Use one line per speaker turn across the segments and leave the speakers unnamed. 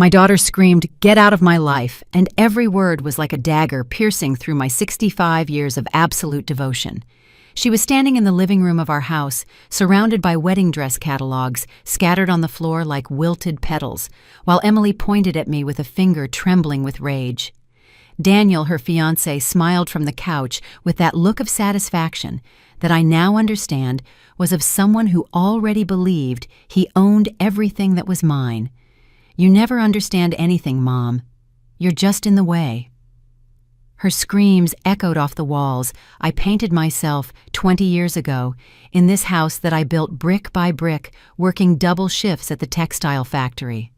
My daughter screamed, "Get out of my life," and every word was like a dagger piercing through my 65 years of absolute devotion. She was standing in the living room of our house, surrounded by wedding dress catalogs scattered on the floor like wilted petals, while Emily pointed at me with a finger trembling with rage. Daniel, her fiancé, smiled from the couch with that look of satisfaction that I now understand was of someone who already believed he owned everything that was mine. "You never understand anything, Mom. You're just in the way." Her screams echoed off the walls I painted myself 20 years ago in this house that I built brick by brick, working double shifts at the textile factory.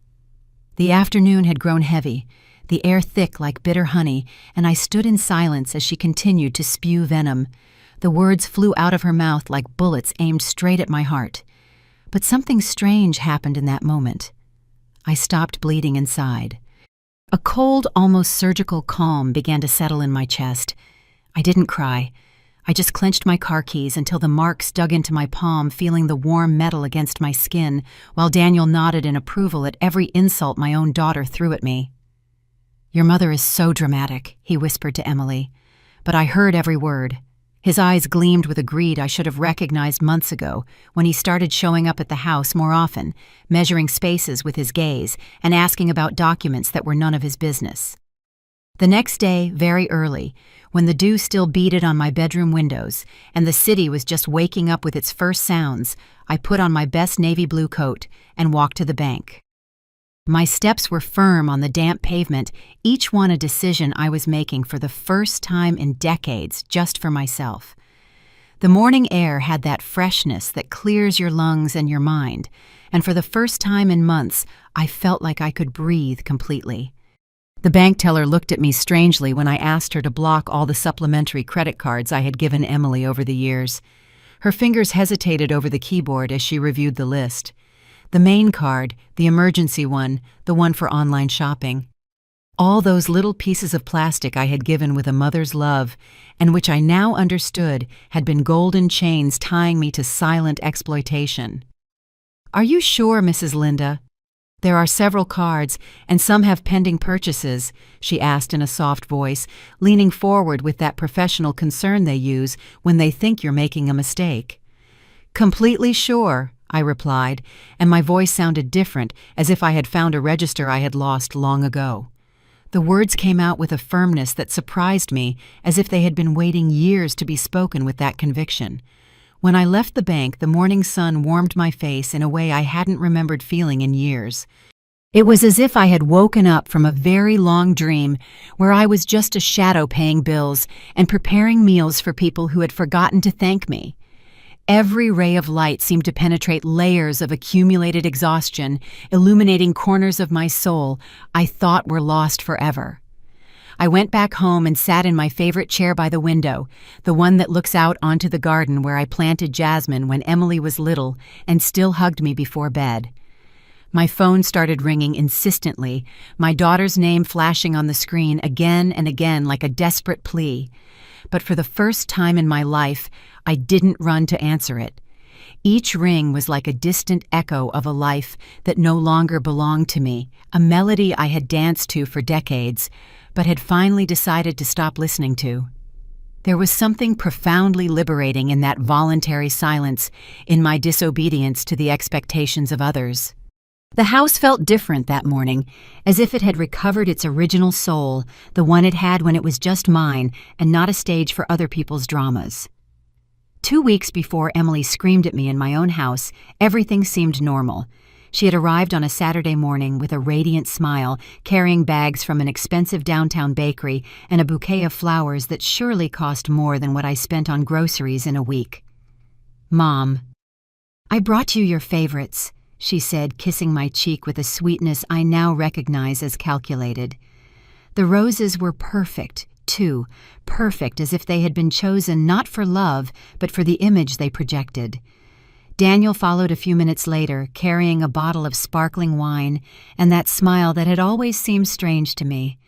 The afternoon had grown heavy, the air thick like bitter honey, and I stood in silence as she continued to spew venom. The words flew out of her mouth like bullets aimed straight at my heart. But something strange happened in that moment. I stopped bleeding inside. A cold, almost surgical calm began to settle in my chest. I didn't cry. I just clenched my car keys until the marks dug into my palm, feeling the warm metal against my skin, while Daniel nodded in approval at every insult my own daughter threw at me. "Your mother is so dramatic," he whispered to Emily. But I heard every word. His eyes gleamed with a greed I should have recognized months ago when he started showing up at the house more often, measuring spaces with his gaze and asking about documents that were none of his business. The next day, very early, when the dew still beaded on my bedroom windows and the city was just waking up with its first sounds, I put on my best navy blue coat and walked to the bank. My steps were firm on the damp pavement, each one a decision I was making for the first time in decades just for myself. The morning air had that freshness that clears your lungs and your mind, and for the first time in months, I felt like I could breathe completely. The bank teller looked at me strangely when I asked her to block all the supplementary credit cards I had given Emily over the years. Her fingers hesitated over the keyboard as she reviewed the list. The main card, the emergency one, the one for online shopping. All those little pieces of plastic I had given with a mother's love, and which I now understood had been golden chains tying me to silent exploitation. "Are you sure, Mrs. Linda? There are several cards, and some have pending purchases," she asked in a soft voice, leaning forward with that professional concern they use when they think you're making a mistake. "Completely sure," I replied, and my voice sounded different, as if I had found a register I had lost long ago. The words came out with a firmness that surprised me, as if they had been waiting years to be spoken with that conviction. When I left the bank, the morning sun warmed my face in a way I hadn't remembered feeling in years. It was as if I had woken up from a very long dream where I was just a shadow paying bills and preparing meals for people who had forgotten to thank me. Every ray of light seemed to penetrate layers of accumulated exhaustion, illuminating corners of my soul I thought were lost forever. I went back home and sat in my favorite chair by the window, the one that looks out onto the garden where I planted jasmine when Emily was little and still hugged me before bed. My phone started ringing insistently, my daughter's name flashing on the screen again and again like a desperate plea. But for the first time in my life, I didn't run to answer it. Each ring was like a distant echo of a life that no longer belonged to me, a melody I had danced to for decades, but had finally decided to stop listening to. There was something profoundly liberating in that voluntary silence, in my disobedience to the expectations of others. The house felt different that morning, as if it had recovered its original soul, the one it had when it was just mine and not a stage for other people's dramas. 2 weeks before Emily screamed at me in my own house, everything seemed normal. She had arrived on a Saturday morning with a radiant smile, carrying bags from an expensive downtown bakery and a bouquet of flowers that surely cost more than what I spent on groceries in a week. "Mom, I brought you your favorites," she said, kissing my cheek with a sweetness I now recognize as calculated. The roses were perfect, too, perfect as if they had been chosen not for love, but for the image they projected. Daniel followed a few minutes later, carrying a bottle of sparkling wine and that smile that had always seemed strange to me.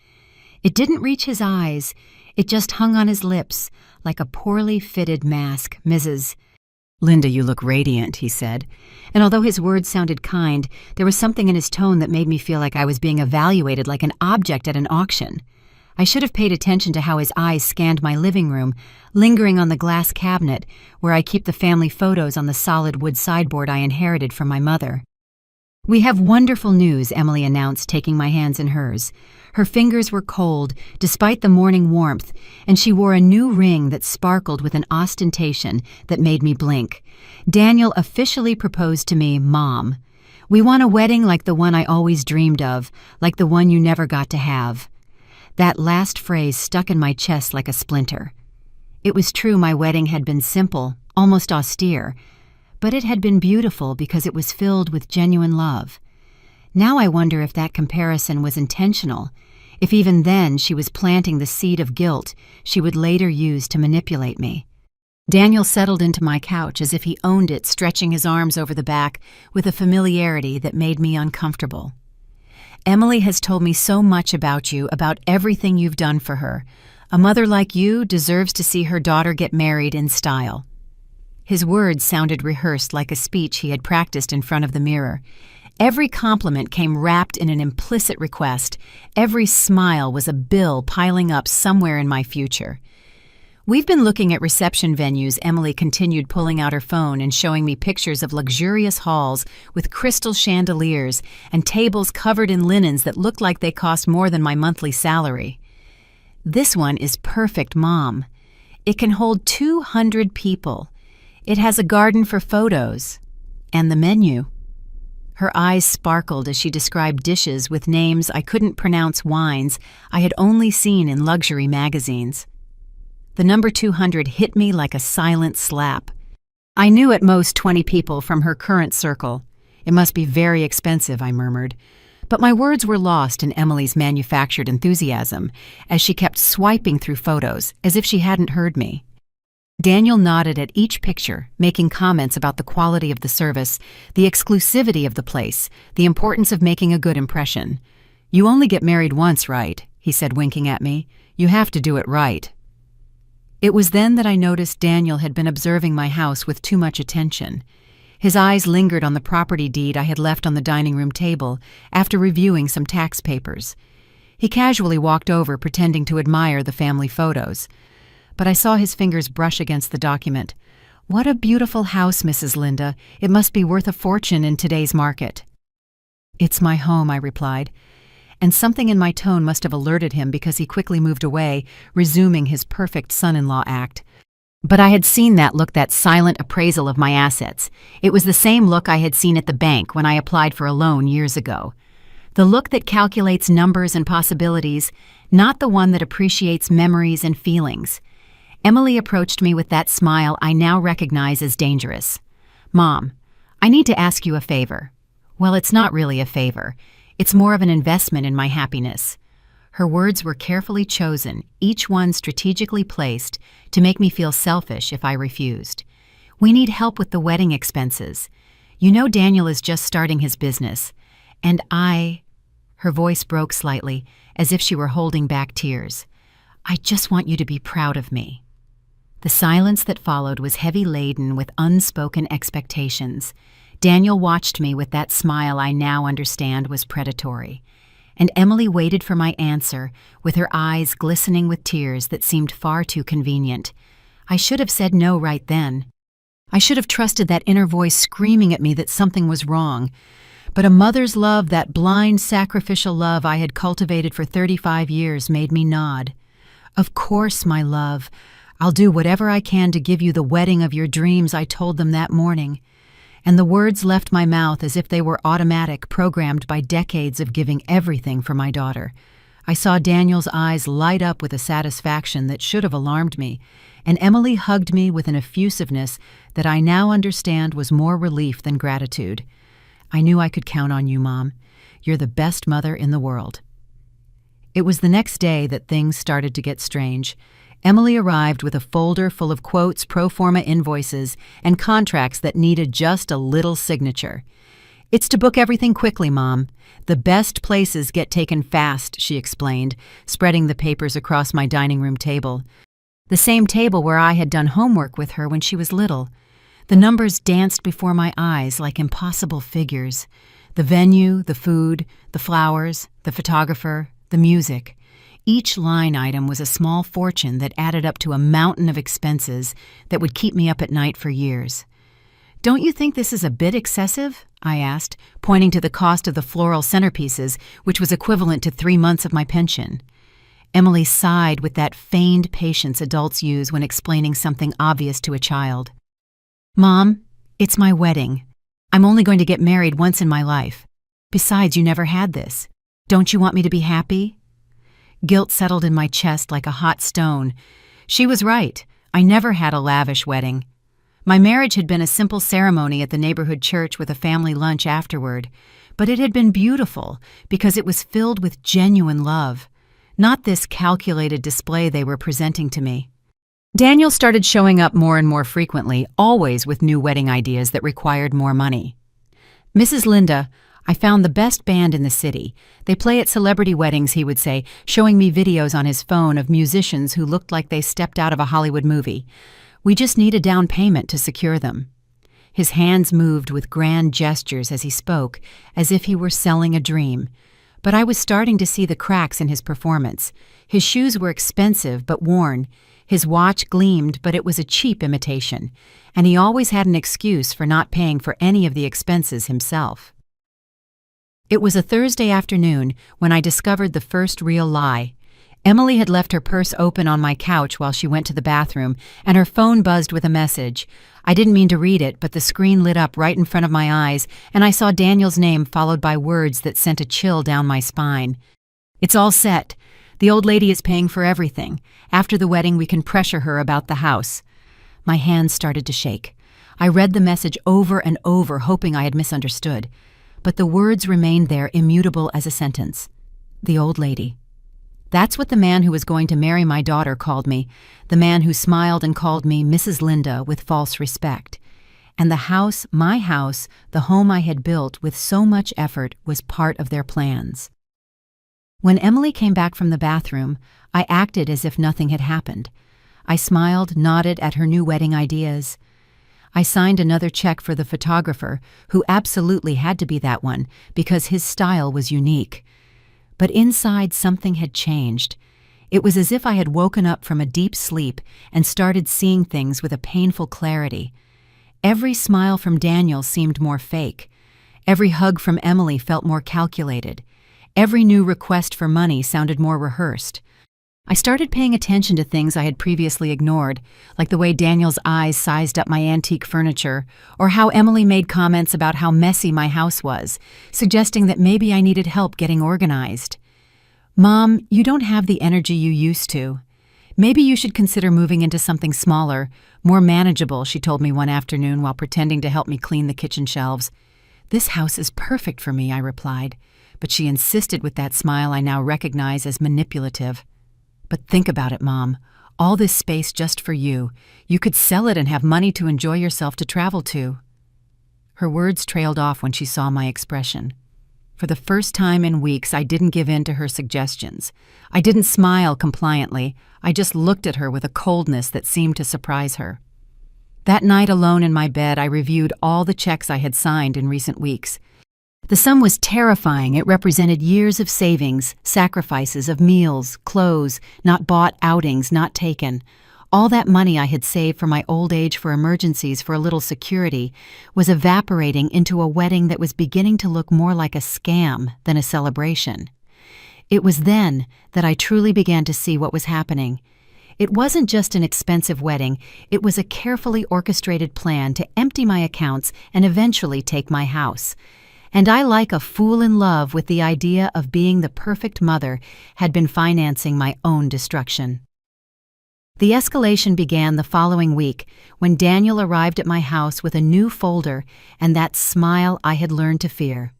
It didn't reach his eyes, it just hung on his lips, like a poorly fitted mask. "Mrs. "Linda, you look radiant," he said. And although his words sounded kind, there was something in his tone that made me feel like I was being evaluated like an object at an auction. I should have paid attention to how his eyes scanned my living room, lingering on the glass cabinet where I keep the family photos on the solid wood sideboard I inherited from my mother. "We have wonderful news," Emily announced, taking my hands in hers. Her fingers were cold, despite the morning warmth, and she wore a new ring that sparkled with an ostentation that made me blink. "Daniel officially proposed to me, Mom. We want a wedding like the one I always dreamed of, like the one you never got to have." That last phrase stuck in my chest like a splinter. It was true my wedding had been simple, almost austere, but it had been beautiful because it was filled with genuine love. Now I wonder if that comparison was intentional, if even then she was planting the seed of guilt she would later use to manipulate me. Daniel settled into my couch as if he owned it, stretching his arms over the back with a familiarity that made me uncomfortable. "Emily has told me so much about you, about everything you've done for her. A mother like you deserves to see her daughter get married in style." His words sounded rehearsed, like a speech he had practiced in front of the mirror. Every compliment came wrapped in an implicit request. Every smile was a bill piling up somewhere in my future. "We've been looking at reception venues," Emily continued, pulling out her phone and showing me pictures of luxurious halls with crystal chandeliers and tables covered in linens that looked like they cost more than my monthly salary. "This one is perfect, Mom. It can hold 200 people. It has a garden for photos. And the menu." Her eyes sparkled as she described dishes with names I couldn't pronounce, wines I had only seen in luxury magazines. The number 200 hit me like a silent slap. I knew at most 20 people from her current circle. "It must be very expensive," I murmured. But my words were lost in Emily's manufactured enthusiasm as she kept swiping through photos as if she hadn't heard me. Daniel nodded at each picture, making comments about the quality of the service, the exclusivity of the place, the importance of making a good impression. "You only get married once, right?" he said, winking at me. "You have to do it right." It was then that I noticed Daniel had been observing my house with too much attention. His eyes lingered on the property deed I had left on the dining room table after reviewing some tax papers. He casually walked over, pretending to admire the family photos. But I saw his fingers brush against the document. "What a beautiful house, Mrs. Linda. It must be worth a fortune in today's market." "It's my home," I replied, and something in my tone must have alerted him because he quickly moved away, resuming his perfect son-in-law act. But I had seen that look, that silent appraisal of my assets. It was the same look I had seen at the bank when I applied for a loan years ago. The look that calculates numbers and possibilities, not the one that appreciates memories and feelings. Emily approached me with that smile I now recognize as dangerous. "Mom, I need to ask you a favor." "Well, it's not really a favor. It's more of an investment in my happiness." Her words were carefully chosen, each one strategically placed to make me feel selfish if I refused. "We need help with the wedding expenses. You know Daniel is just starting his business, and Her voice broke slightly, as if she were holding back tears. "I just want you to be proud of me." The silence that followed was heavy-laden with unspoken expectations. Daniel watched me with that smile I now understand was predatory. And Emily waited for my answer, with her eyes glistening with tears that seemed far too convenient. I should have said no right then. I should have trusted that inner voice screaming at me that something was wrong. But a mother's love, that blind, sacrificial love I had cultivated for 35 years, made me nod. "Of course, my love. I'll do whatever I can to give you the wedding of your dreams," I told them that morning. And the words left my mouth as if they were automatic, programmed by decades of giving everything for my daughter. I saw Daniel's eyes light up with a satisfaction that should have alarmed me, and Emily hugged me with an effusiveness that I now understand was more relief than gratitude. "I knew I could count on you, Mom. You're the best mother in the world." It was the next day that things started to get strange. Emily arrived with a folder full of quotes, pro forma invoices, and contracts that needed just a little signature. "It's to book everything quickly, Mom. The best places get taken fast," she explained, spreading the papers across my dining room table. The same table where I had done homework with her when she was little. The numbers danced before my eyes like impossible figures. The venue, the food, the flowers, the photographer, the music. Each line item was a small fortune that added up to a mountain of expenses that would keep me up at night for years. "Don't you think this is a bit excessive?" I asked, pointing to the cost of the floral centerpieces, which was equivalent to 3 months of my pension. Emily sighed with that feigned patience adults use when explaining something obvious to a child. "Mom, it's my wedding. I'm only going to get married once in my life. Besides, you never had this. Don't you want me to be happy?" Guilt settled in my chest like a hot stone. She was right. I never had a lavish wedding. My marriage had been a simple ceremony at the neighborhood church with a family lunch afterward, but it had been beautiful because it was filled with genuine love, not this calculated display they were presenting to me. Daniel started showing up more and more frequently, always with new wedding ideas that required more money. "Mrs. Linda, I found the best band in the city. They play at celebrity weddings," he would say, showing me videos on his phone of musicians who looked like they stepped out of a Hollywood movie. "We just need a down payment to secure them." His hands moved with grand gestures as he spoke, as if he were selling a dream. But I was starting to see the cracks in his performance. His shoes were expensive but worn. His watch gleamed, but it was a cheap imitation. And he always had an excuse for not paying for any of the expenses himself. It was a Thursday afternoon when I discovered the first real lie. Emily had left her purse open on my couch while she went to the bathroom, and her phone buzzed with a message. I didn't mean to read it, but the screen lit up right in front of my eyes, and I saw Daniel's name followed by words that sent a chill down my spine. "It's all set. The old lady is paying for everything. After the wedding, we can pressure her about the house." My hands started to shake. I read the message over and over, hoping I had misunderstood. But the words remained there, immutable as a sentence. The old lady. That's what the man who was going to marry my daughter called me, the man who smiled and called me Mrs. Linda with false respect. And the house, my house, the home I had built with so much effort, was part of their plans. When Emily came back from the bathroom, I acted as if nothing had happened. I smiled, nodded at her new wedding ideas. I signed another check for the photographer, who absolutely had to be that one because his style was unique. But inside, something had changed. It was as if I had woken up from a deep sleep and started seeing things with a painful clarity. Every smile from Daniel seemed more fake. Every hug from Emily felt more calculated. Every new request for money sounded more rehearsed. I started paying attention to things I had previously ignored, like the way Daniel's eyes sized up my antique furniture, or how Emily made comments about how messy my house was, suggesting that maybe I needed help getting organized. "Mom, you don't have the energy you used to. Maybe you should consider moving into something smaller, more manageable," she told me one afternoon while pretending to help me clean the kitchen shelves. "This house is perfect for me," I replied, but she insisted with that smile I now recognize as manipulative. "But think about it, Mom. All this space just for you. You could sell it and have money to enjoy yourself to travel to." Her words trailed off when she saw my expression. For the first time in weeks, I didn't give in to her suggestions. I didn't smile compliantly. I just looked at her with a coldness that seemed to surprise her. That night alone in my bed, I reviewed all the checks I had signed in recent weeks. The sum was terrifying. It represented years of savings, sacrifices of meals, clothes, not bought outings, not taken. All that money I had saved for my old age for emergencies for a little security was evaporating into a wedding that was beginning to look more like a scam than a celebration. It was then that I truly began to see what was happening. It wasn't just an expensive wedding, it was a carefully orchestrated plan to empty my accounts and eventually take my house. And I, like a fool in love with the idea of being the perfect mother, had been financing my own destruction. The escalation began the following week when Daniel arrived at my house with a new folder and that smile I had learned to fear.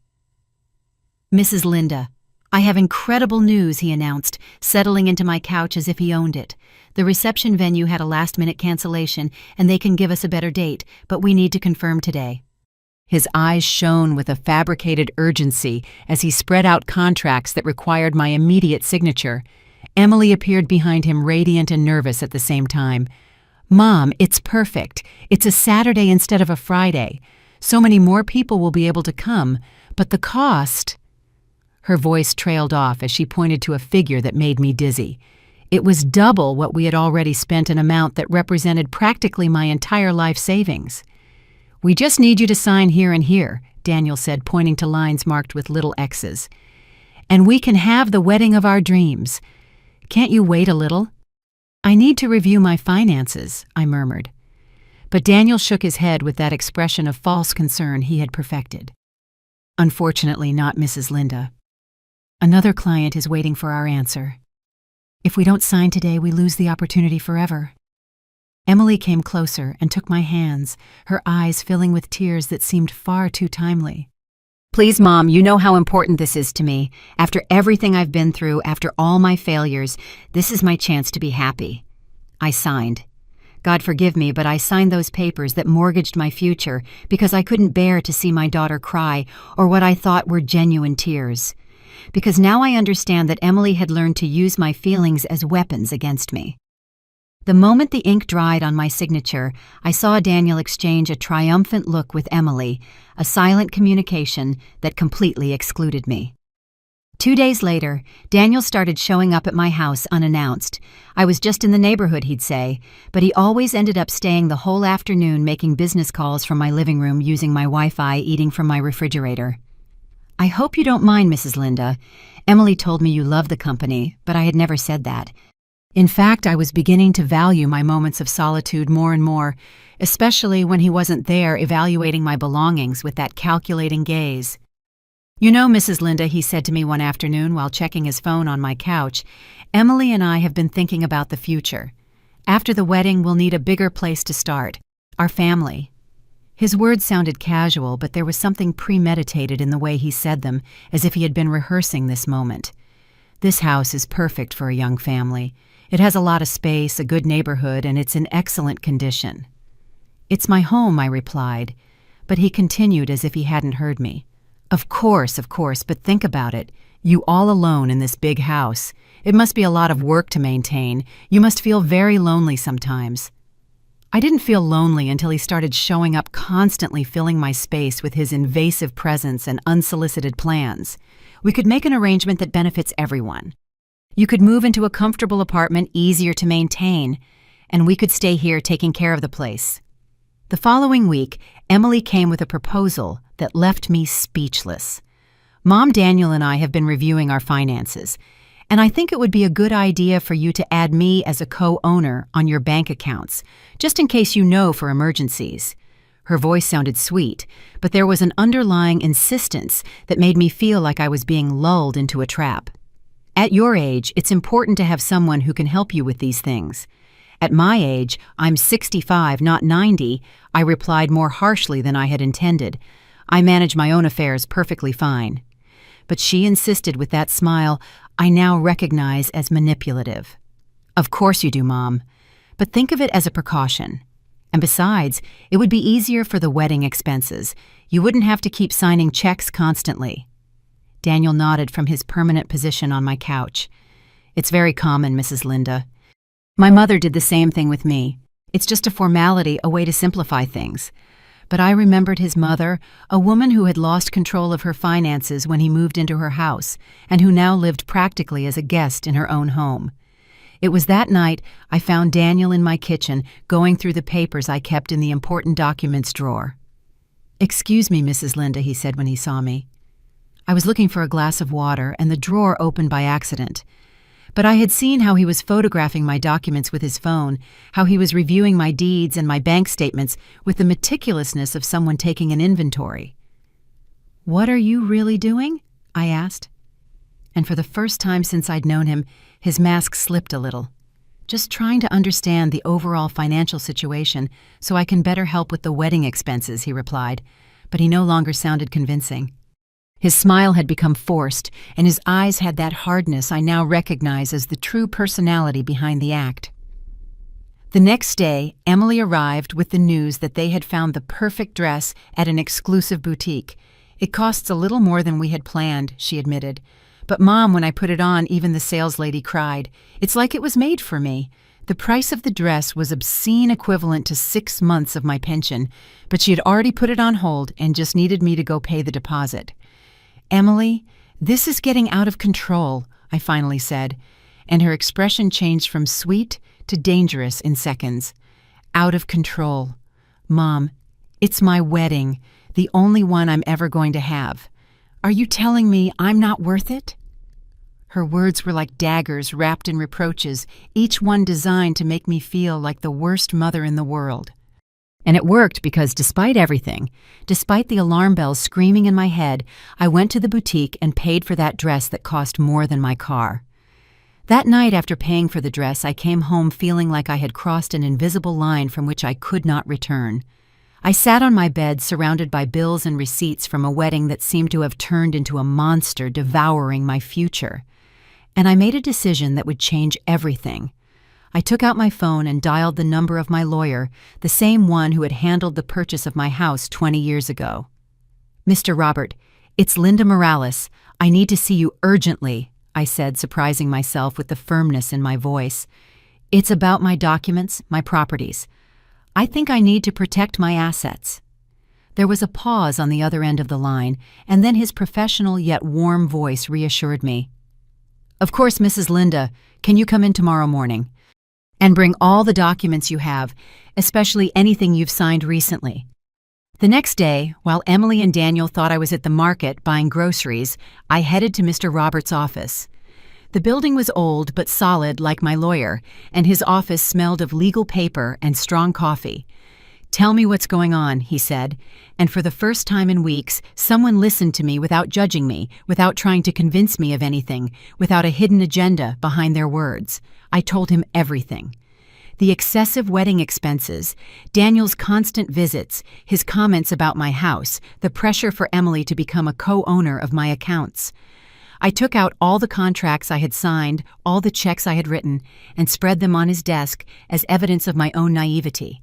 "Mrs. Linda, I have incredible news," he announced, settling into my couch as if he owned it. "The reception venue had a last-minute cancellation and they can give us a better date, but we need to confirm today." His eyes shone with a fabricated urgency as he spread out contracts that required my immediate signature. Emily appeared behind him, radiant and nervous at the same time. "Mom, it's perfect. It's a Saturday instead of a Friday. So many more people will be able to come, but the cost—" Her voice trailed off as she pointed to a figure that made me dizzy. It was double what we had already spent, an amount that represented practically my entire life savings. "We just need you to sign here and here," Daniel said, pointing to lines marked with little X's. "And we can have the wedding of our dreams. Can't you wait a little?" "I need to review my finances," I murmured. But Daniel shook his head with that expression of false concern he had perfected. "Unfortunately, not Mrs. Linda. Another client is waiting for our answer. If we don't sign today, we lose the opportunity forever." Emily came closer and took my hands, her eyes filling with tears that seemed far too timely. "Please, Mom, you know how important this is to me. After everything I've been through, after all my failures, this is my chance to be happy." I signed. God forgive me, but I signed those papers that mortgaged my future because I couldn't bear to see my daughter cry or what I thought were genuine tears. Because now I understand that Emily had learned to use my feelings as weapons against me. The moment the ink dried on my signature, I saw Daniel exchange a triumphant look with Emily, a silent communication that completely excluded me. 2 days later, Daniel started showing up at my house unannounced. I was just in the neighborhood, he'd say, but he always ended up staying the whole afternoon making business calls from my living room using my Wi-Fi, eating from my refrigerator. "I hope you don't mind, Mrs. Linda. Emily told me you love the company, but I had never said that." In fact, I was beginning to value my moments of solitude more and more, especially when he wasn't there evaluating my belongings with that calculating gaze. "You know, Mrs. Linda," he said to me one afternoon while checking his phone on my couch, "Emily and I have been thinking about the future. After the wedding, we'll need a bigger place to start, our family." His words sounded casual, but there was something premeditated in the way he said them, as if he had been rehearsing this moment. "This house is perfect for a young family. It has a lot of space, a good neighborhood, and it's in excellent condition." "It's my home," I replied, but he continued as if he hadn't heard me. Of course, but think about it. You all alone in this big house. It must be a lot of work to maintain. You must feel very lonely sometimes." I didn't feel lonely until he started showing up, constantly filling my space with his invasive presence and unsolicited plans. "We could make an arrangement that benefits everyone. You could move into a comfortable apartment, easier to maintain, and we could stay here taking care of the place." The following week, Emily came with a proposal that left me speechless. "Mom, Daniel and I have been reviewing our finances, and I think it would be a good idea for you to add me as a co-owner on your bank accounts, just in case you know for emergencies." Her voice sounded sweet, but there was an underlying insistence that made me feel like I was being lulled into a trap. "At your age, it's important to have someone who can help you with these things." "At my age, I'm 65, not 90, I replied more harshly than I had intended. "I manage my own affairs perfectly fine." But she insisted with that smile I now recognize as manipulative. "Of course you do, Mom, but think of it as a precaution. And besides, it would be easier for the wedding expenses. You wouldn't have to keep signing checks constantly." Daniel nodded from his permanent position on my couch. "It's very common, Mrs. Linda. My mother did the same thing with me. It's just a formality, a way to simplify things." But I remembered his mother, a woman who had lost control of her finances when he moved into her house, and who now lived practically as a guest in her own home. It was that night I found Daniel in my kitchen, going through the papers I kept in the important documents drawer. "Excuse me, Mrs. Linda," he said when he saw me. I was looking for a glass of water, and the drawer opened by accident. But I had seen how he was photographing my documents with his phone, how he was reviewing my deeds and my bank statements with the meticulousness of someone taking an inventory. "What are you really doing?" I asked. And for the first time since I'd known him, his mask slipped a little. "Just trying to understand the overall financial situation so I can better help with the wedding expenses," he replied, but he no longer sounded convincing. His smile had become forced, and his eyes had that hardness I now recognize as the true personality behind the act. The next day, Emily arrived with the news that they had found the perfect dress at an exclusive boutique. "It costs a little more than we had planned," she admitted. "But Mom, when I put it on, even the sales lady cried. It's like it was made for me. The price of the dress was obscene, equivalent to 6 months of my pension, but she had already put it on hold and just needed me to go pay the deposit. "Emily, this is getting out of control," I finally said, and her expression changed from sweet to dangerous in seconds. "Out of control. Mom, it's my wedding, the only one I'm ever going to have. Are you telling me I'm not worth it?" Her words were like daggers wrapped in reproaches, each one designed to make me feel like the worst mother in the world. And it worked because despite everything, despite the alarm bells screaming in my head, I went to the boutique and paid for that dress that cost more than my car. That night after paying for the dress, I came home feeling like I had crossed an invisible line from which I could not return. I sat on my bed surrounded by bills and receipts from a wedding that seemed to have turned into a monster devouring my future. And I made a decision that would change everything. I took out my phone and dialed the number of my lawyer, the same one who had handled the purchase of my house 20 years ago. "Mr. Robert, it's Linda Morales. I need to see you urgently," I said, surprising myself with the firmness in my voice. "It's about my documents, my properties. I think I need to protect my assets." There was a pause on the other end of the line, and then his professional yet warm voice reassured me. "Of course, Mrs. Linda, can you come in tomorrow morning? And bring all the documents you have, especially anything you've signed recently." The next day, while Emily and Daniel thought I was at the market buying groceries, I headed to Mr. Roberts' office. The building was old but solid like my lawyer, and his office smelled of legal paper and strong coffee. "Tell me what's going on," he said, and for the first time in weeks, someone listened to me without judging me, without trying to convince me of anything, without a hidden agenda behind their words. I told him everything. The excessive wedding expenses, Daniel's constant visits, his comments about my house, the pressure for Emily to become a co-owner of my accounts. I took out all the contracts I had signed, all the checks I had written, and spread them on his desk as evidence of my own naivety.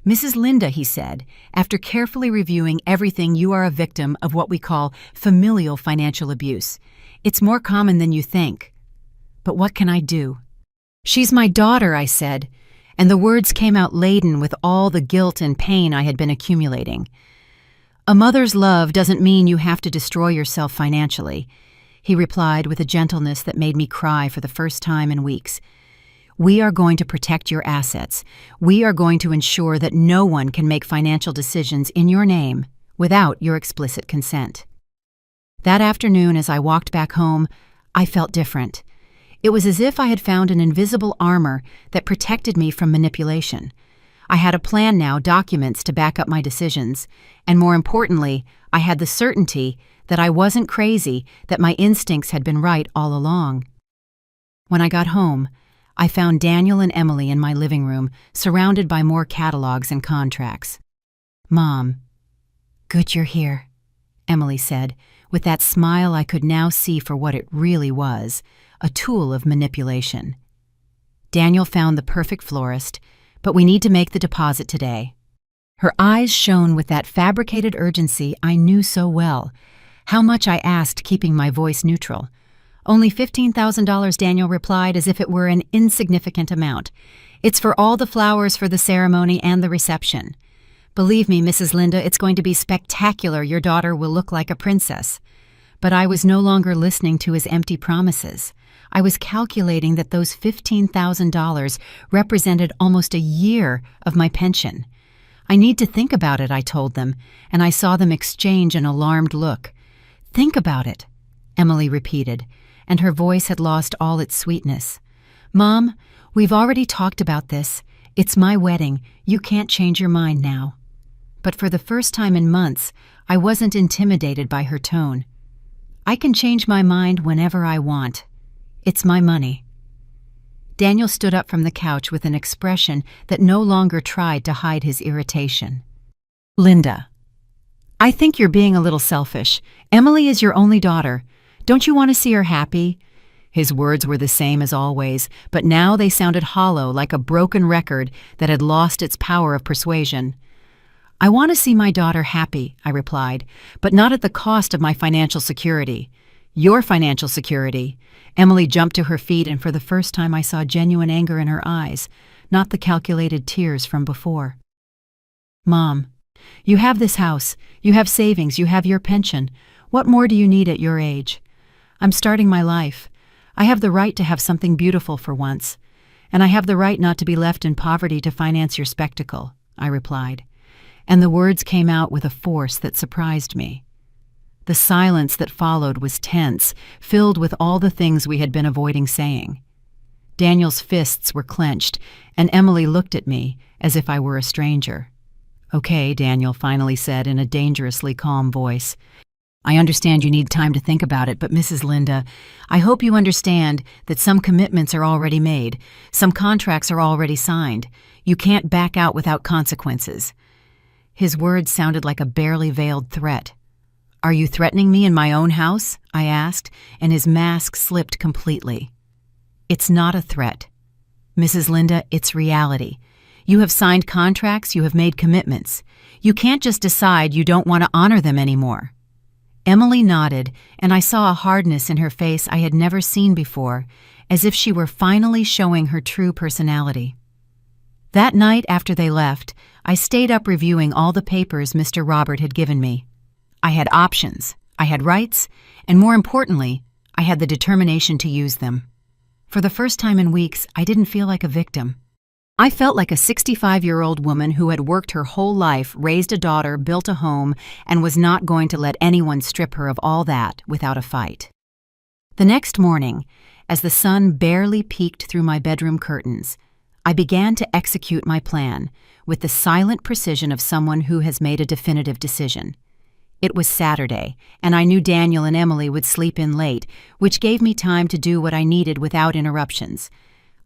"Mrs. Linda," he said, "after carefully reviewing everything, you are a victim of what we call familial financial abuse. It's more common than you think. But what can I do?" "She's my daughter," I said, and the words came out laden with all the guilt and pain I had been accumulating. "A mother's love doesn't mean you have to destroy yourself financially," he replied with a gentleness that made me cry for the first time in weeks. "We are going to protect your assets. We are going to ensure that no one can make financial decisions in your name without your explicit consent." That afternoon, as I walked back home, I felt different. It was as if I had found an invisible armor that protected me from manipulation. I had a plan now, documents to back up my decisions, and more importantly, I had the certainty that I wasn't crazy, that my instincts had been right all along. When I got home, I found Daniel and Emily in my living room, surrounded by more catalogs and contracts. "Mom, good you're here," Emily said, with that smile I could now see for what it really was, a tool of manipulation. "Daniel found the perfect florist, but we need to make the deposit today." Her eyes shone with that fabricated urgency I knew so well. How much I asked, keeping my voice neutral. "Only $15,000, Daniel replied as if it were an insignificant amount. "It's for all the flowers for the ceremony and the reception. Believe me, Mrs. Linda, it's going to be spectacular. Your daughter will look like a princess." But I was no longer listening to his empty promises. I was calculating that those $15,000 represented almost a year of my pension. "I need to think about it," I told them, and I saw them exchange an alarmed look. "Think about it," Emily repeated, and her voice had lost all its sweetness. "Mom, we've already talked about this. It's my wedding. You can't change your mind now." But for the first time in months, I wasn't intimidated by her tone. "I can change my mind whenever I want. It's my money." Daniel stood up from the couch with an expression that no longer tried to hide his irritation. "Linda, I think you're being a little selfish. Emily is your only daughter. Don't you want to see her happy?" His words were the same as always, but now they sounded hollow, like a broken record that had lost its power of persuasion. "I want to see my daughter happy," I replied, "but not at the cost of my financial security. Your financial security. Emily jumped to her feet, and for the first time I saw genuine anger in her eyes, not the calculated tears from before. Mom, you have this house, you have savings, you have your pension. What more do you need at your age? I'm starting my life. I have the right to have something beautiful for once, and I have the right not to be left in poverty to finance your spectacle, I replied, and the words came out with a force that surprised me. The silence that followed was tense, filled with all the things we had been avoiding saying. Daniel's fists were clenched, and Emily looked at me as if I were a stranger. Okay, Daniel finally said in a dangerously calm voice. I understand you need time to think about it, but Mrs. Linda, I hope you understand that some commitments are already made, some contracts are already signed. You can't back out without consequences. His words sounded like a barely veiled threat. Are you threatening me in my own house? I asked, and his mask slipped completely. It's not a threat. Mrs. Linda, it's reality. You have signed contracts, you have made commitments. You can't just decide you don't want to honor them anymore. Emily nodded, and I saw a hardness in her face I had never seen before, as if she were finally showing her true personality. That night after they left, I stayed up reviewing all the papers Mr. Robert had given me. I had options, I had rights, and more importantly, I had the determination to use them. For the first time in weeks, I didn't feel like a victim. I felt like a 65-year-old woman who had worked her whole life, raised a daughter, built a home, and was not going to let anyone strip her of all that without a fight. The next morning, as the sun barely peeked through my bedroom curtains, I began to execute my plan with the silent precision of someone who has made a definitive decision. It was Saturday, and I knew Daniel and Emily would sleep in late, which gave me time to do what I needed without interruptions.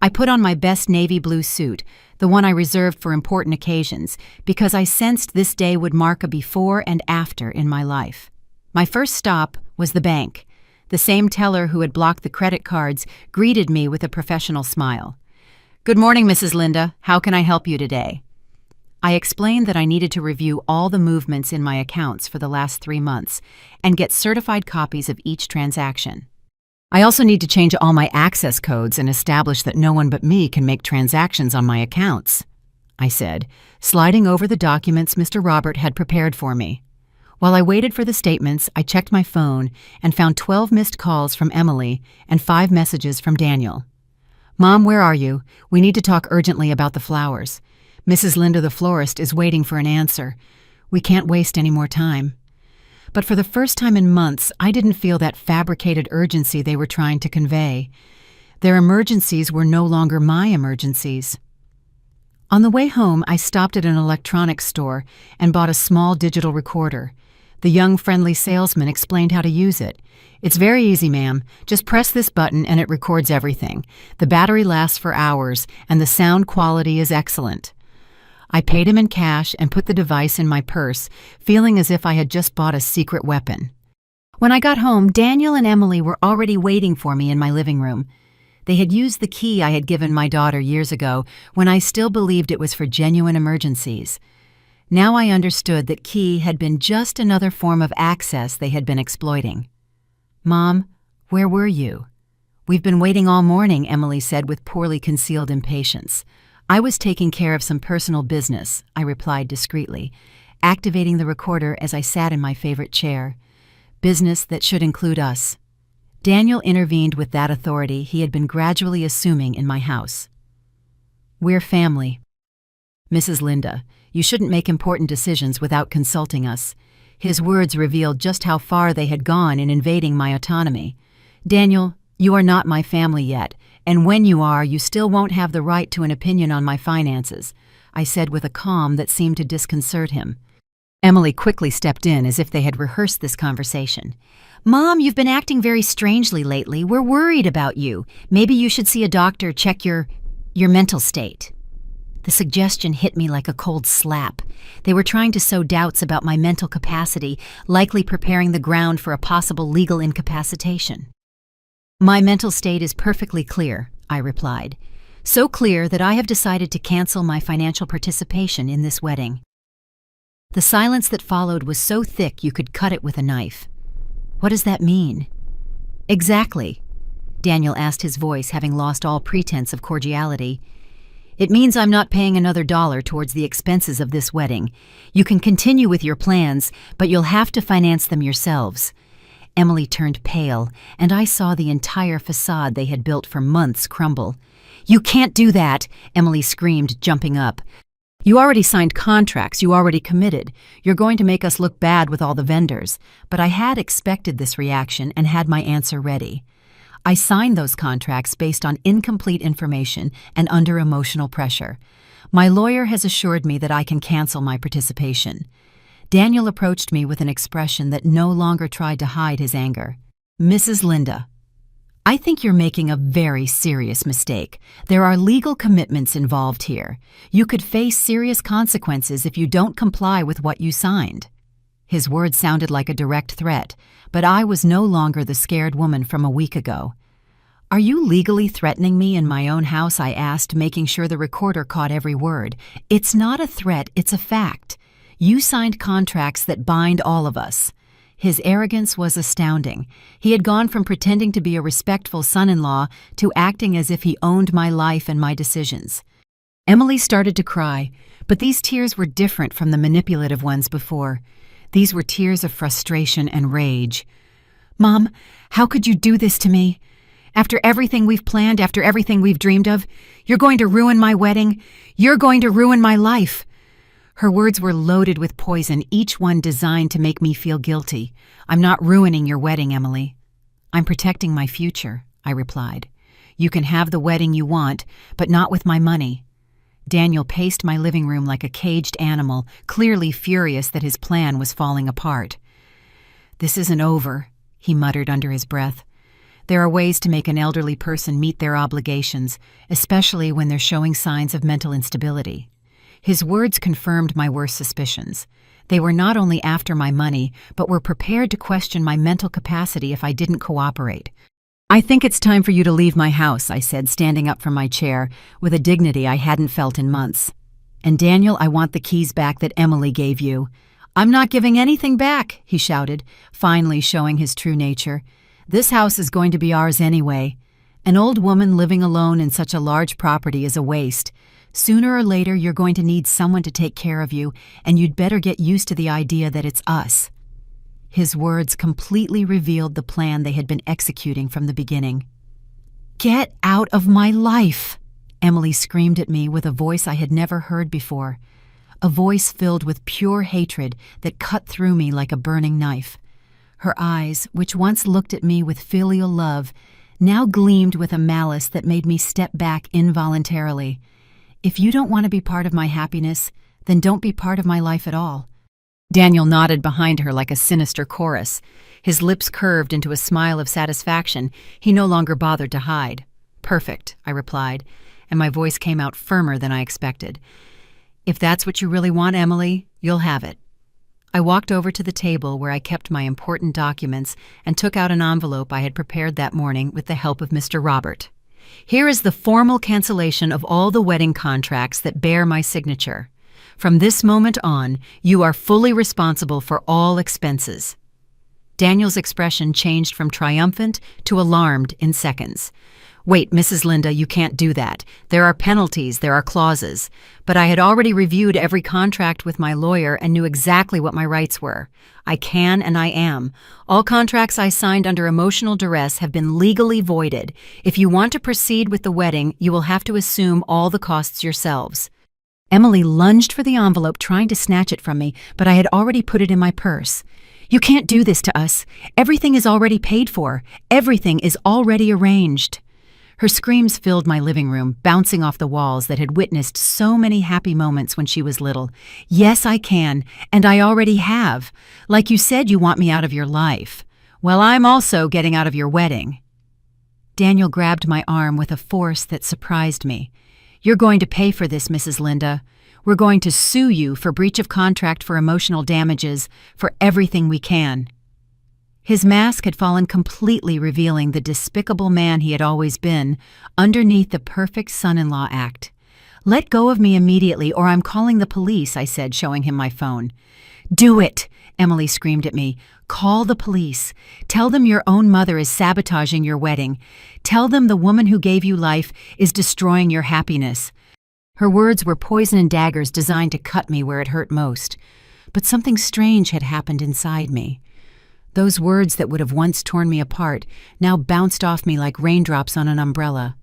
I put on my best navy blue suit, the one I reserved for important occasions, because I sensed this day would mark a before and after in my life. My first stop was the bank. The same teller who had blocked the credit cards greeted me with a professional smile. Good morning, Mrs. Linda. How can I help you today? I explained that I needed to review all the movements in my accounts for the last 3 months and get certified copies of each transaction. I also need to change all my access codes and establish that no one but me can make transactions on my accounts, I said, sliding over the documents Mr. Robert had prepared for me. While I waited for the statements, I checked my phone and found 12 missed calls from Emily and 5 messages from Daniel. Mom, where are you? We need to talk urgently about the flowers. Mrs. Linda, the florist, is waiting for an answer. We can't waste any more time. But for the first time in months, I didn't feel that fabricated urgency they were trying to convey. Their emergencies were no longer my emergencies. On the way home, I stopped at an electronics store and bought a small digital recorder. The young, friendly salesman explained how to use it. It's very easy, ma'am. Just press this button and it records everything. The battery lasts for hours, and the sound quality is excellent. I paid him in cash and put the device in my purse, feeling as if I had just bought a secret weapon. When I got home, Daniel and Emily were already waiting for me in my living room. They had used the key I had given my daughter years ago when I still believed it was for genuine emergencies. Now I understood that key had been just another form of access they had been exploiting. Mom, where were you? We've been waiting all morning, Emily said with poorly concealed impatience. I was taking care of some personal business, I replied discreetly, activating the recorder as I sat in my favorite chair. Business that should include us. Daniel intervened with that authority he had been gradually assuming in my house. We're family. Mrs. Linda, you shouldn't make important decisions without consulting us. His words revealed just how far they had gone in invading my autonomy. Daniel, you are not my family yet, and when you are, you still won't have the right to an opinion on my finances, I said with a calm that seemed to disconcert him. Emily quickly stepped in as if they had rehearsed this conversation. Mom, you've been acting very strangely lately. We're worried about you. Maybe you should see a doctor, check your mental state. The suggestion hit me like a cold slap. They were trying to sow doubts about my mental capacity, likely preparing the ground for a possible legal incapacitation. My mental state is perfectly clear, I replied. So clear that I have decided to cancel my financial participation in this wedding. The silence that followed was so thick you could cut it with a knife. What does that mean? Exactly, Daniel asked, his voice having lost all pretense of cordiality. It means I'm not paying another dollar towards the expenses of this wedding. You can continue with your plans, but you'll have to finance them yourselves. Emily turned pale, and I saw the entire facade they had built for months crumble. You can't do that, Emily screamed, jumping up. You already signed contracts, you already committed. You're going to make us look bad with all the vendors. But I had expected this reaction and had my answer ready. I signed those contracts based on incomplete information and under emotional pressure. My lawyer has assured me that I can cancel my participation. Daniel approached me with an expression that no longer tried to hide his anger. Mrs. Linda, I think you're making a very serious mistake. There are legal commitments involved here. You could face serious consequences if you don't comply with what you signed. His words sounded like a direct threat, but I was no longer the scared woman from a week ago. Are you legally threatening me in my own house? I asked, making sure the recorder caught every word. It's not a threat, it's a fact. You signed contracts that bind all of us. His arrogance was astounding. He had gone from pretending to be a respectful son-in-law to acting as if he owned my life and my decisions. Emily started to cry, but these tears were different from the manipulative ones before. These were tears of frustration and rage. Mom, how could you do this to me? After everything we've planned, after everything we've dreamed of, you're going to ruin my wedding. You're going to ruin my life. Her words were loaded with poison, each one designed to make me feel guilty. I'm not ruining your wedding, Emily. I'm protecting my future, I replied. You can have the wedding you want, but not with my money. Daniel paced my living room like a caged animal, clearly furious that his plan was falling apart. This isn't over, he muttered under his breath. There are ways to make an elderly person meet their obligations, especially when they're showing signs of mental instability. His words confirmed my worst suspicions. They were not only after my money, but were prepared to question my mental capacity if I didn't cooperate. I think it's time for you to leave my house, I said, standing up from my chair, with a dignity I hadn't felt in months. And Daniel, I want the keys back that Emily gave you. I'm not giving anything back, he shouted, finally showing his true nature. This house is going to be ours anyway. An old woman living alone in such a large property is a waste. Sooner or later, you're going to need someone to take care of you, and you'd better get used to the idea that it's us. His words completely revealed the plan they had been executing from the beginning. Get out of my life, Emily screamed at me with a voice I had never heard before, a voice filled with pure hatred that cut through me like a burning knife. Her eyes, which once looked at me with filial love, now gleamed with a malice that made me step back involuntarily. If you don't want to be part of my happiness, then don't be part of my life at all. Daniel nodded behind her like a sinister chorus. His lips curved into a smile of satisfaction he no longer bothered to hide. Perfect, I replied, and my voice came out firmer than I expected. If that's what you really want, Emily, you'll have it. I walked over to the table where I kept my important documents and took out an envelope I had prepared that morning with the help of Mr. Robert. Here is the formal cancellation of all the wedding contracts that bear my signature. From this moment on, you are fully responsible for all expenses. Daniel's expression changed from triumphant to alarmed in seconds. Wait, Mrs. Linda, you can't do that. There are penalties, there are clauses. But I had already reviewed every contract with my lawyer and knew exactly what my rights were. I can and I am. All contracts I signed under emotional duress have been legally voided. If you want to proceed with the wedding, you will have to assume all the costs yourselves. Emily lunged for the envelope, trying to snatch it from me, but I had already put it in my purse. You can't do this to us. Everything is already paid for. Everything is already arranged. Her screams filled my living room, bouncing off the walls that had witnessed so many happy moments when she was little. Yes, I can, and I already have. Like you said, you want me out of your life. Well, I'm also getting out of your wedding. Daniel grabbed my arm with a force that surprised me. You're going to pay for this, Mrs. Linda. We're going to sue you for breach of contract, for emotional damages, for everything we can. His mask had fallen completely, revealing the despicable man he had always been, underneath the perfect son-in-law act. Let go of me immediately, or I'm calling the police, I said, showing him my phone. Do it, Emily screamed at me. "Call the police. Tell them your own mother is sabotaging your wedding. Tell them the woman who gave you life is destroying your happiness." Her words were poison and daggers designed to cut me where it hurt most. But something strange had happened inside me. Those words that would have once torn me apart now bounced off me like raindrops on an umbrella.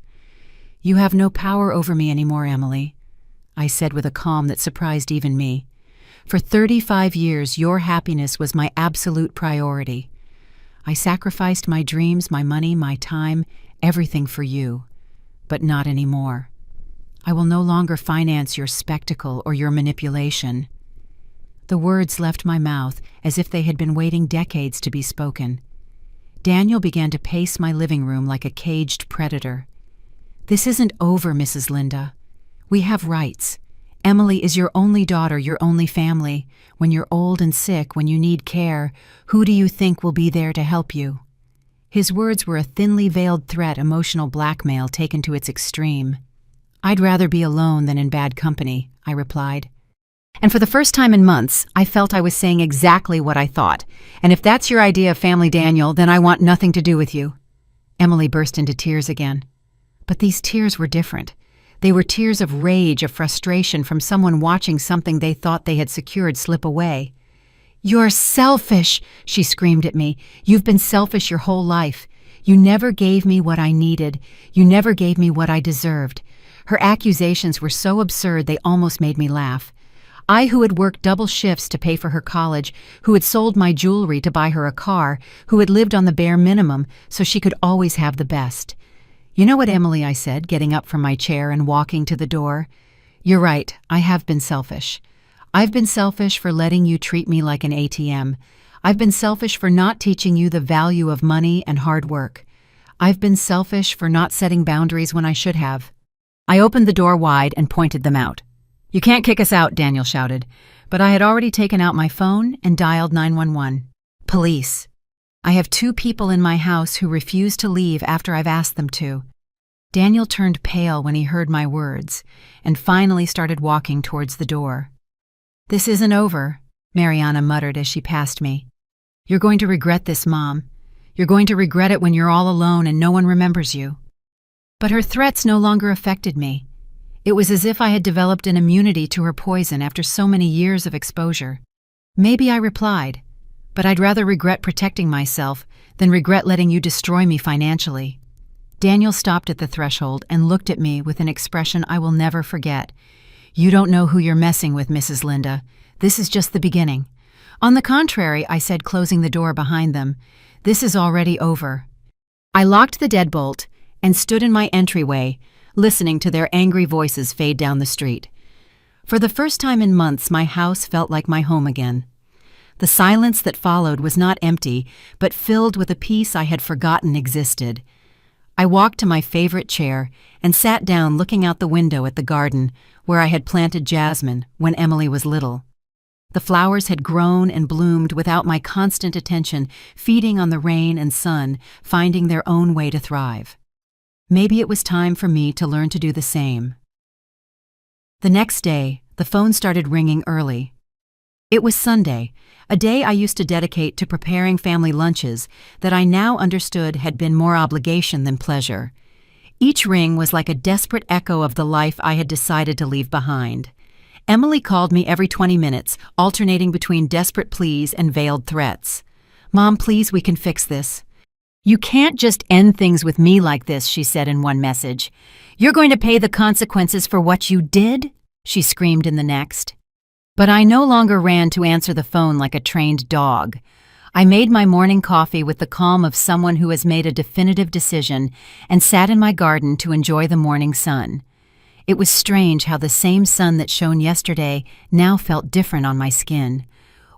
"You have no power over me anymore, Emily," I said with a calm that surprised even me. "For 35 years, your happiness was my absolute priority. I sacrificed my dreams, my money, my time, everything for you. But not anymore. I will no longer finance your spectacle or your manipulation." The words left my mouth as if they had been waiting decades to be spoken. Daniel began to pace my living room like a caged predator. "This isn't over, Mrs. Linda. We have rights. Emily is your only daughter, your only family. When you're old and sick, when you need care, who do you think will be there to help you?" His words were a thinly veiled threat, emotional blackmail taken to its extreme. "I'd rather be alone than in bad company," I replied. And for the first time in months, I felt I was saying exactly what I thought. "And if that's your idea of family, Daniel, then I want nothing to do with you." Emily burst into tears again. But these tears were different. They were tears of rage, of frustration from someone watching something they thought they had secured slip away. "You're selfish," she screamed at me. "You've been selfish your whole life. You never gave me what I needed. You never gave me what I deserved." Her accusations were so absurd they almost made me laugh. I, who had worked double shifts to pay for her college, who had sold my jewelry to buy her a car, who had lived on the bare minimum so she could always have the best. "You know what, Emily," I said, getting up from my chair and walking to the door. "You're right, I have been selfish. I've been selfish for letting you treat me like an ATM. I've been selfish for not teaching you the value of money and hard work. I've been selfish for not setting boundaries when I should have." I opened the door wide and pointed them out. "You can't kick us out," Daniel shouted, but I had already taken out my phone and dialed 911. "Police. I have 2 people in my house who refuse to leave after I've asked them to." Daniel turned pale when he heard my words and finally started walking towards the door. "This isn't over," Mariana muttered as she passed me. "You're going to regret this, Mom. You're going to regret it when you're all alone and no one remembers you." But her threats no longer affected me. It was as if I had developed an immunity to her poison after so many years of exposure. Maybe I replied, "But I'd rather regret protecting myself than regret letting you destroy me financially." Daniel stopped at the threshold and looked at me with an expression I will never forget. "You don't know who you're messing with, Mrs. Linda. This is just the beginning." "On the contrary," I said, closing the door behind them, "this is already over." I locked the deadbolt and stood in my entryway, listening to their angry voices fade down the street. For the first time in months, my house felt like my home again. The silence that followed was not empty, but filled with a peace I had forgotten existed. I walked to my favorite chair and sat down looking out the window at the garden where I had planted jasmine when Emily was little. The flowers had grown and bloomed without my constant attention, feeding on the rain and sun, finding their own way to thrive. Maybe it was time for me to learn to do the same. The next day, the phone started ringing early. It was Sunday, a day I used to dedicate to preparing family lunches that I now understood had been more obligation than pleasure. Each ring was like a desperate echo of the life I had decided to leave behind. Emily called me every 20 minutes, alternating between desperate pleas and veiled threats. "Mom, please, we can fix this." "You can't just end things with me like this," she said in one message. "You're going to pay the consequences for what you did?" she screamed in the next. But I no longer ran to answer the phone like a trained dog. I made my morning coffee with the calm of someone who has made a definitive decision and sat in my garden to enjoy the morning sun. It was strange how the same sun that shone yesterday now felt different on my skin.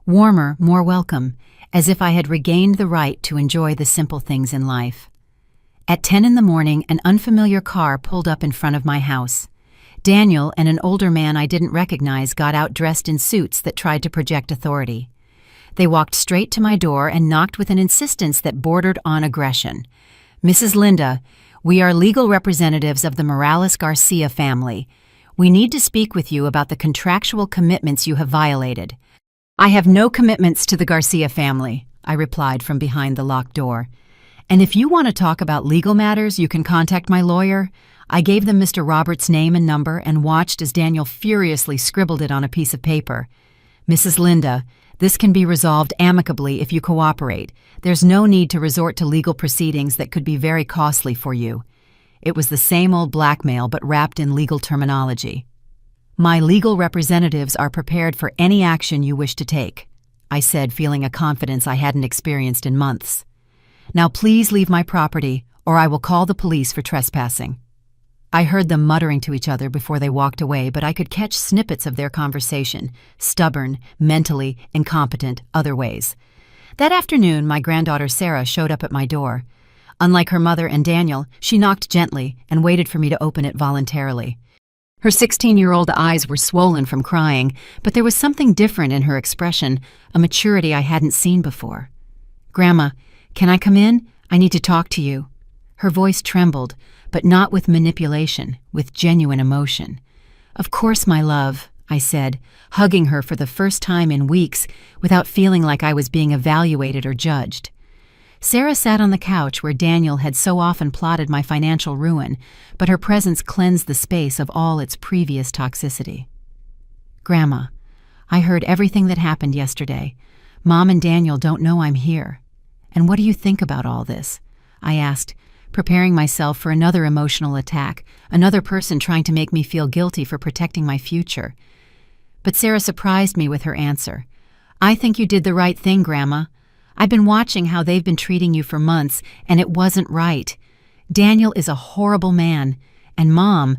Warmer, more welcome, as if I had regained the right to enjoy the simple things in life. At 10 in the morning, an unfamiliar car pulled up in front of my house. Daniel and an older man I didn't recognize got out dressed in suits that tried to project authority. They walked straight to my door and knocked with an insistence that bordered on aggression. "Mrs. Linda, we are legal representatives of the Morales-Garcia family. We need to speak with you about the contractual commitments you have violated." "I have no commitments to the Garcia family," I replied from behind the locked door. "And if you want to talk about legal matters, you can contact my lawyer." I gave them Mr. Roberts' name and number and watched as Daniel furiously scribbled it on a piece of paper. "Mrs. Linda, this can be resolved amicably if you cooperate. There's no need to resort to legal proceedings that could be very costly for you." It was the same old blackmail but wrapped in legal terminology. "My legal representatives are prepared for any action you wish to take," I said, feeling a confidence I hadn't experienced in months. "Now please leave my property, or I will call the police for trespassing." I heard them muttering to each other before they walked away, but I could catch snippets of their conversation, stubborn, mentally incompetent, other ways. That afternoon, my granddaughter Sarah showed up at my door. Unlike her mother and Daniel, she knocked gently and waited for me to open it voluntarily. Her 16-year-old eyes were swollen from crying, but there was something different in her expression, a maturity I hadn't seen before. "Grandma, can I come in? I need to talk to you." Her voice trembled, but not with manipulation, with genuine emotion. "Of course, my love," I said, hugging her for the first time in weeks without feeling like I was being evaluated or judged. Sarah sat on the couch where Daniel had so often plotted my financial ruin, but her presence cleansed the space of all its previous toxicity. "Grandma, I heard everything that happened yesterday. Mom and Daniel don't know I'm here. And what do you think about all this?" I asked, preparing myself for another emotional attack, another person trying to make me feel guilty for protecting my future. But Sarah surprised me with her answer. "I think you did the right thing, Grandma. I've been watching how they've been treating you for months, and it wasn't right. Daniel is a horrible man, and Mom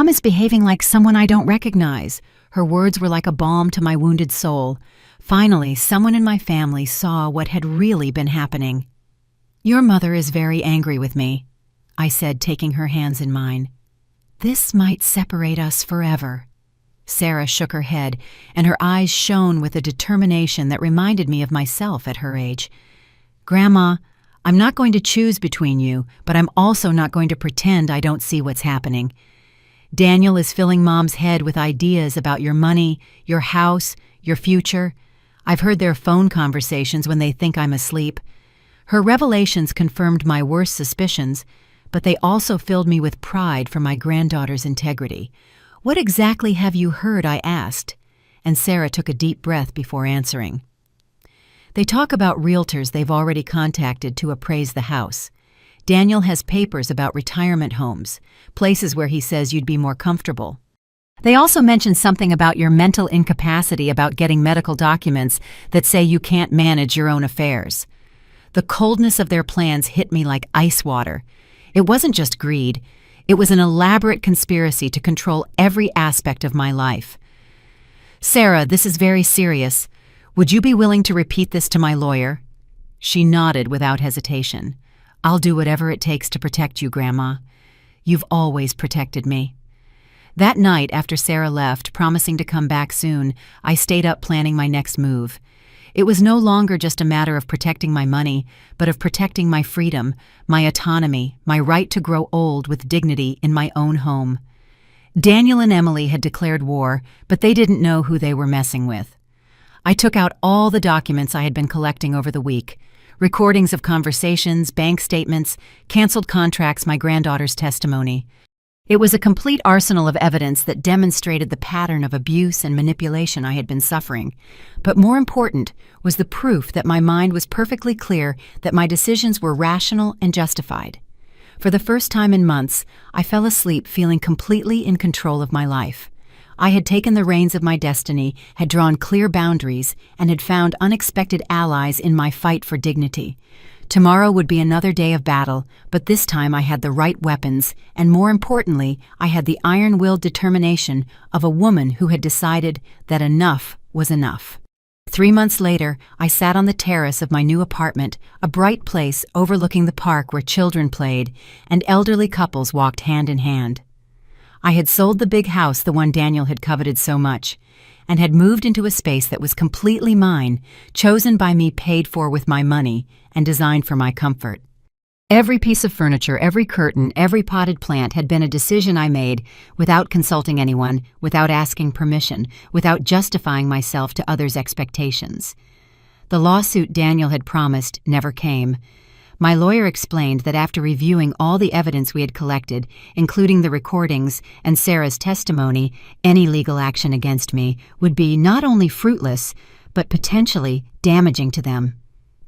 is behaving like someone I don't recognize." Her words were like a balm to my wounded soul. Finally, someone in my family saw what had really been happening. "Your mother is very angry with me," I said, taking her hands in mine. "This might separate us forever." Sarah shook her head, and her eyes shone with a determination that reminded me of myself at her age. "Grandma, I'm not going to choose between you, but I'm also not going to pretend I don't see what's happening. Daniel is filling Mom's head with ideas about your money, your house, your future. I've heard their phone conversations when they think I'm asleep. Her revelations confirmed my worst suspicions, but they also filled me with pride for my granddaughter's integrity. "What exactly have you heard?" I asked, and Sarah took a deep breath before answering. "They talk about realtors they've already contacted to appraise the house. Daniel has papers about retirement homes, places where he says you'd be more comfortable. They also mentioned something about your mental incapacity about getting medical documents that say you can't manage your own affairs." The coldness of their plans hit me like ice water. It wasn't just greed. It was an elaborate conspiracy to control every aspect of my life. "Sarah, this is very serious. Would you be willing to repeat this to my lawyer?" She nodded without hesitation. "I'll do whatever it takes to protect you, Grandma. You've always protected me." That night, after Sarah left, promising to come back soon, I stayed up planning my next move. It was no longer just a matter of protecting my money, but of protecting my freedom, my autonomy, my right to grow old with dignity in my own home. Daniel and Emily had declared war, but they didn't know who they were messing with. I took out all the documents I had been collecting over the week, recordings of conversations, bank statements, canceled contracts, my granddaughter's testimony. It was a complete arsenal of evidence that demonstrated the pattern of abuse and manipulation I had been suffering. But more important was the proof that my mind was perfectly clear that my decisions were rational and justified. For the first time in months, I fell asleep feeling completely in control of my life. I had taken the reins of my destiny, had drawn clear boundaries, and had found unexpected allies in my fight for dignity. Tomorrow would be another day of battle, but this time I had the right weapons, and more importantly, I had the iron-willed determination of a woman who had decided that enough was enough. 3 months later, I sat on the terrace of my new apartment, a bright place overlooking the park where children played and elderly couples walked hand in hand. I had sold the big house, the one Daniel had coveted so much, and had moved into a space that was completely mine, chosen by me, paid for with my money, and designed for my comfort. Every piece of furniture, every curtain, every potted plant had been a decision I made without consulting anyone, without asking permission, without justifying myself to others' expectations. The lawsuit Daniel had promised never came. My lawyer explained that after reviewing all the evidence we had collected, including the recordings and Sarah's testimony, any legal action against me would be not only fruitless, but potentially damaging to them.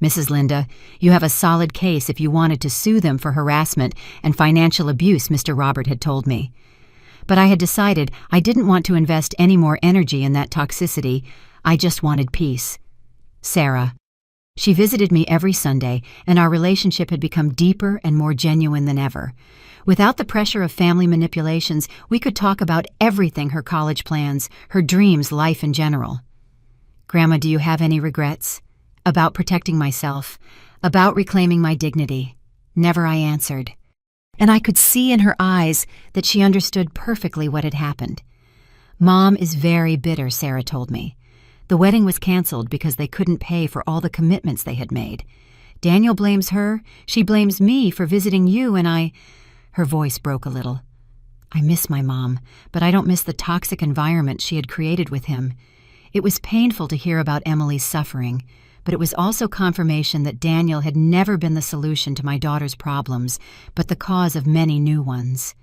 Mrs. Linda, you have a solid case if you wanted to sue them for harassment and financial abuse, Mr. Robert had told me. But I had decided I didn't want to invest any more energy in that toxicity. I just wanted peace. Sarah. She visited me every Sunday, and our relationship had become deeper and more genuine than ever. Without the pressure of family manipulations, we could talk about everything: her college plans, her dreams, life in general. Grandma, do you have any regrets? About protecting myself, about reclaiming my dignity. Never, I answered. And I could see in her eyes that she understood perfectly what had happened. Mom is very bitter, Sarah told me. The wedding was canceled because they couldn't pay for all the commitments they had made. Daniel blames her, she blames me for visiting you, and I... Her voice broke a little. I miss my mom, but I don't miss the toxic environment she had created with him. It was painful to hear about Emily's suffering, but it was also confirmation that Daniel had never been the solution to my daughter's problems, but the cause of many new ones.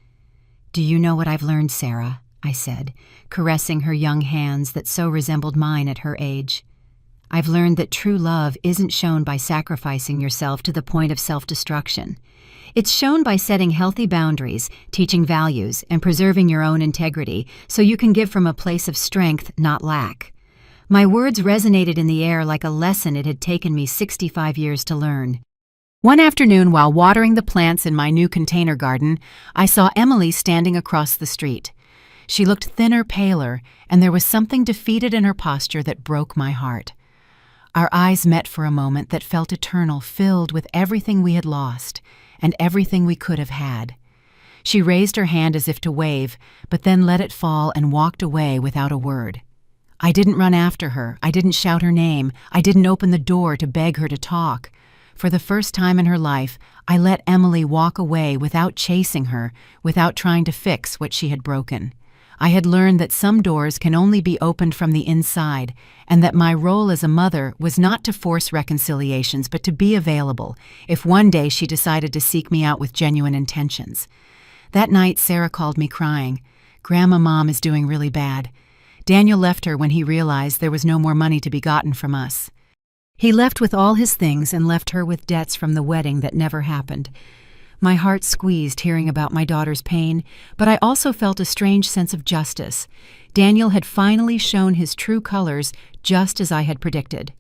Do you know what I've learned, Sarah? I said, caressing her young hands that so resembled mine at her age. I've learned that true love isn't shown by sacrificing yourself to the point of self-destruction. It's shown by setting healthy boundaries, teaching values, and preserving your own integrity so you can give from a place of strength, not lack. My words resonated in the air like a lesson it had taken me 65 years to learn. One afternoon, while watering the plants in my new container garden, I saw Emily standing across the street. She looked thinner, paler, and there was something defeated in her posture that broke my heart. Our eyes met for a moment that felt eternal, filled with everything we had lost and everything we could have had. She raised her hand as if to wave, but then let it fall and walked away without a word. I didn't run after her. I didn't shout her name. I didn't open the door to beg her to talk. For the first time in her life, I let Emily walk away without chasing her, without trying to fix what she had broken. I had learned that some doors can only be opened from the inside, and that my role as a mother was not to force reconciliations, but to be available if one day she decided to seek me out with genuine intentions. That night, Sarah called me crying. Grandma, Mom is doing really bad. Daniel left her when he realized there was no more money to be gotten from us. He left with all his things and left her with debts from the wedding that never happened. My heart squeezed hearing about my daughter's pain, but I also felt a strange sense of justice. Daniel had finally shown his true colors, just as I had predicted.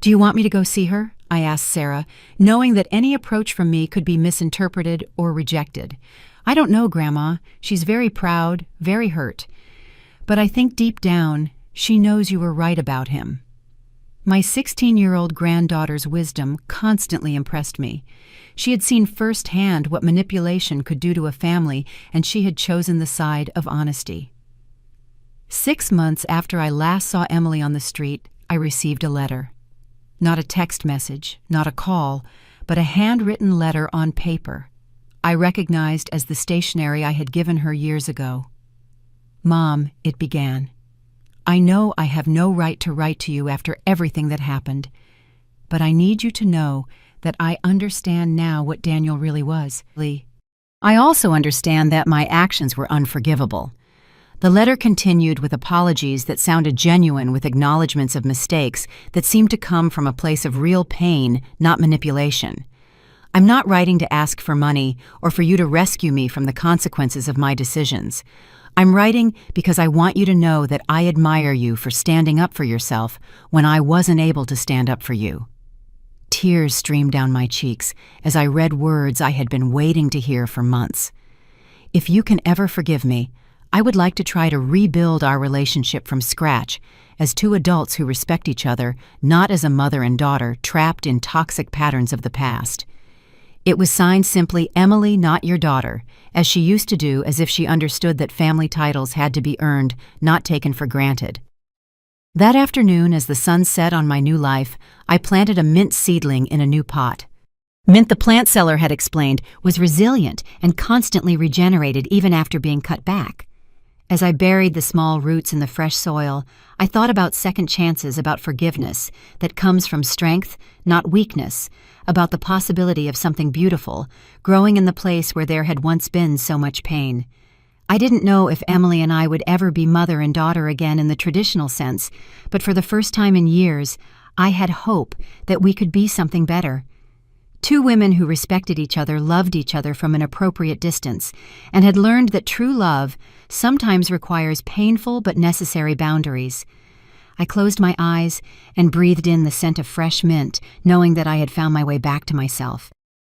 Do you want me to go see her? I asked Sarah, knowing that any approach from me could be misinterpreted or rejected. I don't know, Grandma. She's very proud, very hurt. But I think deep down, she knows you were right about him. My 16-year-old granddaughter's wisdom constantly impressed me. She had seen firsthand what manipulation could do to a family, and she had chosen the side of honesty. 6 months after I last saw Emily on the street, I received a letter. Not a text message, not a call, but a handwritten letter on paper. I recognized as the stationery I had given her years ago. Mom, it began. I know I have no right to write to you after everything that happened, but I need you to know that I understand now what Daniel really was. I also understand that my actions were unforgivable. The letter continued with apologies that sounded genuine, with acknowledgments of mistakes that seemed to come from a place of real pain, not manipulation. I'm not writing to ask for money or for you to rescue me from the consequences of my decisions. I'm writing because I want you to know that I admire you for standing up for yourself when I wasn't able to stand up for you. Tears streamed down my cheeks as I read words I had been waiting to hear for months. If you can ever forgive me, I would like to try to rebuild our relationship from scratch as two adults who respect each other, not as a mother and daughter trapped in toxic patterns of the past. It was signed simply, Emily, not your daughter, as she used to do, as if she understood that family titles had to be earned, not taken for granted. That afternoon, as the sun set on my new life, I planted a mint seedling in a new pot. Mint, the plant seller had explained, was resilient and constantly regenerated even after being cut back. As I buried the small roots in the fresh soil, I thought about second chances, about forgiveness that comes from strength, not weakness, about the possibility of something beautiful, growing in the place where there had once been so much pain. I didn't know if Emily and I would ever be mother and daughter again in the traditional sense, but for the first time in years, I had hope that we could be something better. Two women who respected each other, loved each other from an appropriate distance, and had learned that true love sometimes requires painful but necessary boundaries. I closed my eyes and breathed in the scent of fresh mint, knowing that I had found my way back to myself.